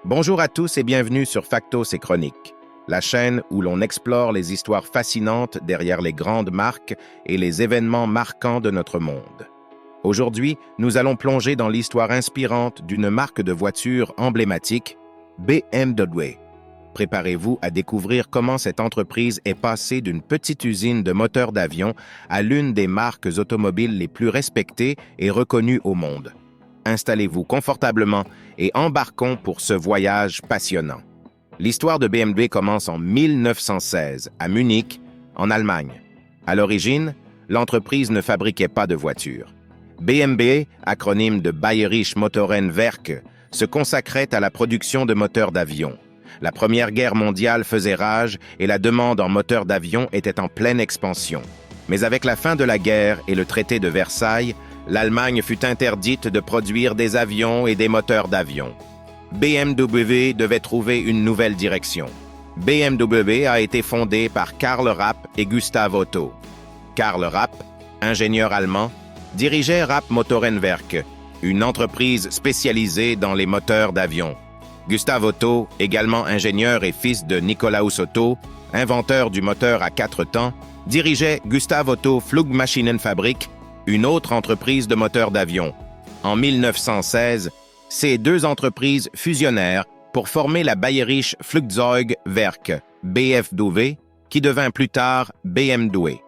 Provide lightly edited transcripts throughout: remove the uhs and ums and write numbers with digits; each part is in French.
Bonjour à tous et bienvenue sur Factos et Chroniques, la chaîne où l'on explore les histoires fascinantes derrière les grandes marques et les événements marquants de notre monde. Aujourd'hui, nous allons plonger dans l'histoire inspirante d'une marque de voitures emblématique, BMW. Préparez-vous à découvrir comment cette entreprise est passée d'une petite usine de moteurs d'avion à l'une des marques automobiles les plus respectées et reconnues au monde. Installez-vous confortablement et embarquons pour ce voyage passionnant. L'histoire de BMW commence en 1916, à Munich, en Allemagne. À l'origine, l'entreprise ne fabriquait pas de voitures. BMW, acronyme de Bayerische Motorenwerke, se consacrait à la production de moteurs d'avion. La Première Guerre mondiale faisait rage et la demande en moteurs d'avion était en pleine expansion. Mais avec la fin de la guerre et le traité de Versailles, l'Allemagne fut interdite de produire des avions et des moteurs d'avion. BMW devait trouver une nouvelle direction. BMW a été fondée par Karl Rapp et Gustav Otto. Karl Rapp, ingénieur allemand, dirigeait Rapp Motorenwerke, une entreprise spécialisée dans les moteurs d'avion. Gustav Otto, également ingénieur et fils de Nikolaus Otto, inventeur du moteur à 4 temps, dirigeait Gustav Otto Flugmaschinenfabrik, une autre entreprise de moteurs d'avion. En 1916, ces deux entreprises fusionnèrent pour former la Bayerische Flugzeugwerke, BFW, qui devint plus tard BMW.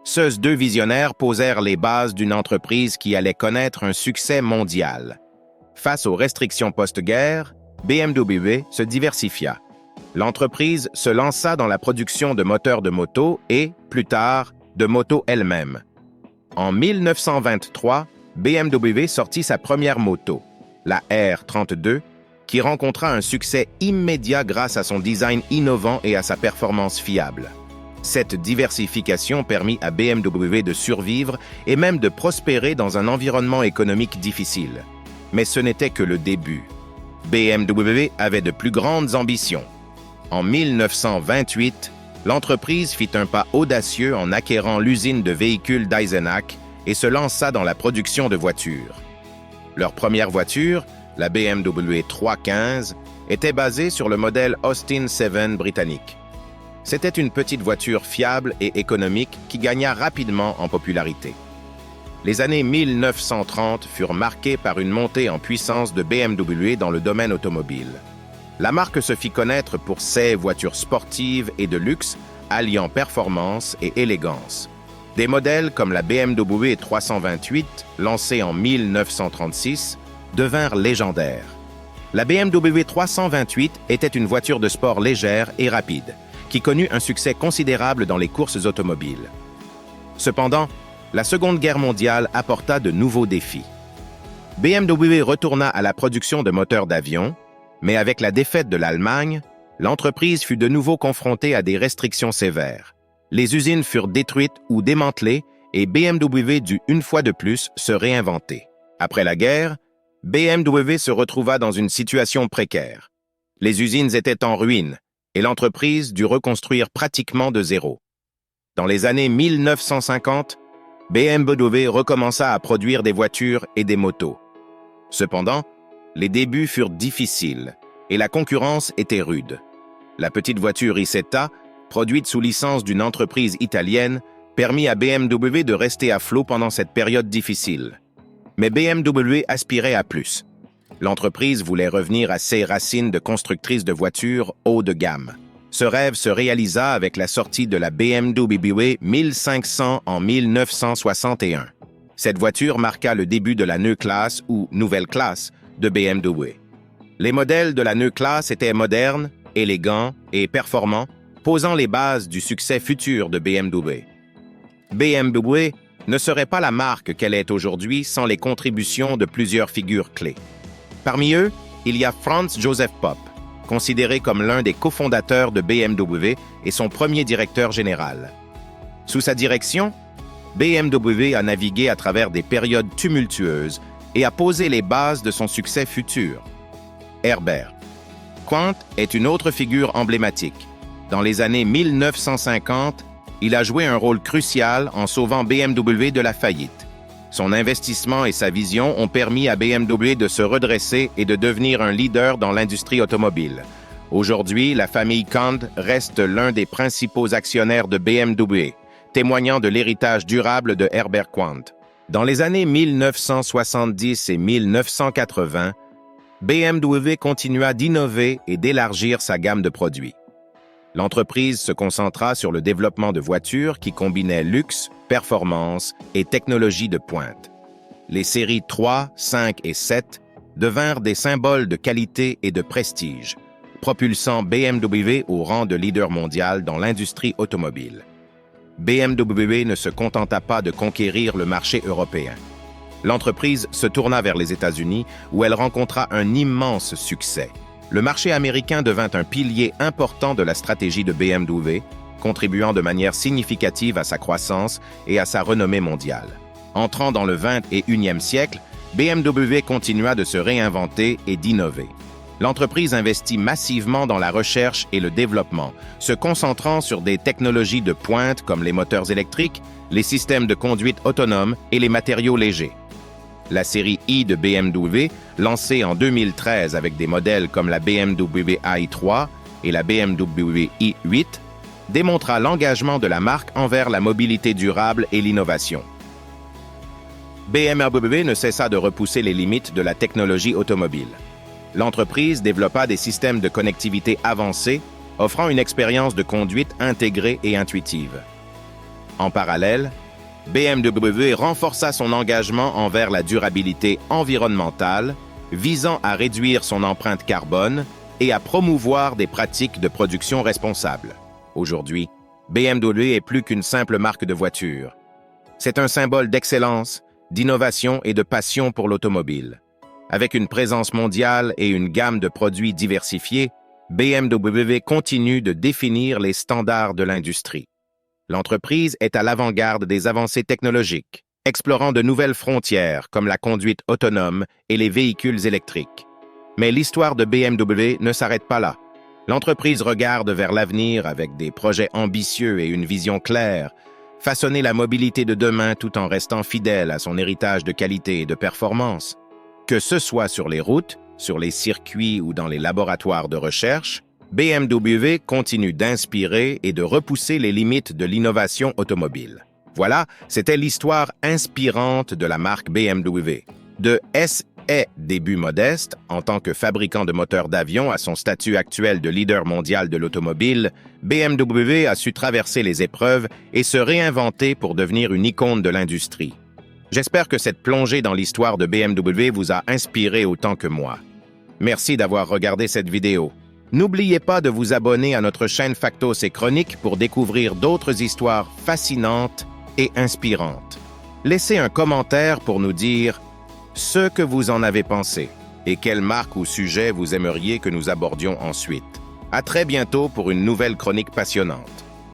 Ces deux visionnaires posèrent les bases d'une entreprise qui allait connaître un succès mondial. Face aux restrictions post-guerre, BMW se diversifia. L'entreprise se lança dans la production de moteurs de moto et, plus tard, de motos elles-mêmes. En 1923, BMW sortit sa première moto, la R32, qui rencontra un succès immédiat grâce à son design innovant et à sa performance fiable. Cette diversification permit à BMW de survivre et même de prospérer dans un environnement économique difficile. Mais ce n'était que le début. BMW avait de plus grandes ambitions. En 1928, l'entreprise fit un pas audacieux en acquérant l'usine de véhicules d'Eisenach et se lança dans la production de voitures. Leur première voiture, la BMW 315, était basée sur le modèle Austin 7 britannique. C'était une petite voiture fiable et économique qui gagna rapidement en popularité. Les années 1930 furent marquées par une montée en puissance de BMW dans le domaine automobile. La marque se fit connaître pour ses voitures sportives et de luxe, alliant performance et élégance. Des modèles comme la BMW 328, lancée en 1936, devinrent légendaires. La BMW 328 était une voiture de sport légère et rapide, qui connut un succès considérable dans les courses automobiles. Cependant, la Seconde Guerre mondiale apporta de nouveaux défis. BMW retourna à la production de moteurs d'avion, mais avec la défaite de l'Allemagne, l'entreprise fut de nouveau confrontée à des restrictions sévères. Les usines furent détruites ou démantelées et BMW dut une fois de plus se réinventer. Après la guerre, BMW se retrouva dans une situation précaire. Les usines étaient en ruine et l'entreprise dut reconstruire pratiquement de zéro. Dans les années 1950, BMW recommença à produire des voitures et des motos. Cependant, les débuts furent difficiles et la concurrence était rude. La petite voiture Isetta, produite sous licence d'une entreprise italienne, permit à BMW de rester à flot pendant cette période difficile. Mais BMW aspirait à plus. L'entreprise voulait revenir à ses racines de constructrice de voitures haut de gamme. Ce rêve se réalisa avec la sortie de la BMW 1500 en 1961. Cette voiture marqua le début de la E-Class ou nouvelle classe de BMW. Les modèles de la E-Class étaient modernes, élégants et performants, posant les bases du succès futur de BMW. BMW ne serait pas la marque qu'elle est aujourd'hui sans les contributions de plusieurs figures clés. Parmi eux, il y a Franz Joseph Popp, considéré comme l'un des cofondateurs de BMW et son premier directeur général. Sous sa direction, BMW a navigué à travers des périodes tumultueuses et a posé les bases de son succès futur. Herbert Quandt est une autre figure emblématique. Dans les années 1950, il a joué un rôle crucial en sauvant BMW de la faillite. Son investissement et sa vision ont permis à BMW de se redresser et de devenir un leader dans l'industrie automobile. Aujourd'hui, la famille Quandt reste l'un des principaux actionnaires de BMW, témoignant de l'héritage durable de Herbert Quandt. Dans les années 1970 et 1980, BMW continua d'innover et d'élargir sa gamme de produits. L'entreprise se concentra sur le développement de voitures qui combinaient luxe, performance et technologie de pointe. Les séries 3, 5 et 7 devinrent des symboles de qualité et de prestige, propulsant BMW au rang de leader mondial dans l'industrie automobile. BMW ne se contenta pas de conquérir le marché européen. L'entreprise se tourna vers les États-Unis où elle rencontra un immense succès. Le marché américain devint un pilier important de la stratégie de BMW, contribuant de manière significative à sa croissance et à sa renommée mondiale. Entrant dans le 21e siècle, BMW continua de se réinventer et d'innover. L'entreprise investit massivement dans la recherche et le développement, se concentrant sur des technologies de pointe comme les moteurs électriques, les systèmes de conduite autonome et les matériaux légers. La série i de BMW, lancée en 2013 avec des modèles comme la BMW i3 et la BMW i8, démontra l'engagement de la marque envers la mobilité durable et l'innovation. BMW ne cessa de repousser les limites de la technologie automobile. L'entreprise développa des systèmes de connectivité avancés, offrant une expérience de conduite intégrée et intuitive. En parallèle, BMW renforça son engagement envers la durabilité environnementale, visant à réduire son empreinte carbone et à promouvoir des pratiques de production responsables. Aujourd'hui, BMW est plus qu'une simple marque de voiture. C'est un symbole d'excellence, d'innovation et de passion pour l'automobile. Avec une présence mondiale et une gamme de produits diversifiés, BMW continue de définir les standards de l'industrie. L'entreprise est à l'avant-garde des avancées technologiques, explorant de nouvelles frontières comme la conduite autonome et les véhicules électriques. Mais l'histoire de BMW ne s'arrête pas là. L'entreprise regarde vers l'avenir avec des projets ambitieux et une vision claire, façonner la mobilité de demain tout en restant fidèle à son héritage de qualité et de performance. Que ce soit sur les routes, sur les circuits ou dans les laboratoires de recherche, BMW continue d'inspirer et de repousser les limites de l'innovation automobile. Voilà, c'était l'histoire inspirante de la marque BMW. De ses débuts modestes, en tant que fabricant de moteurs d'avion à son statut actuel de leader mondial de l'automobile, BMW a su traverser les épreuves et se réinventer pour devenir une icône de l'industrie. J'espère que cette plongée dans l'histoire de BMW vous a inspiré autant que moi. Merci d'avoir regardé cette vidéo. N'oubliez pas de vous abonner à notre chaîne Factos et Chroniques pour découvrir d'autres histoires fascinantes et inspirantes. Laissez un commentaire pour nous dire ce que vous en avez pensé et quelle marque ou sujet vous aimeriez que nous abordions ensuite. À très bientôt pour une nouvelle chronique passionnante.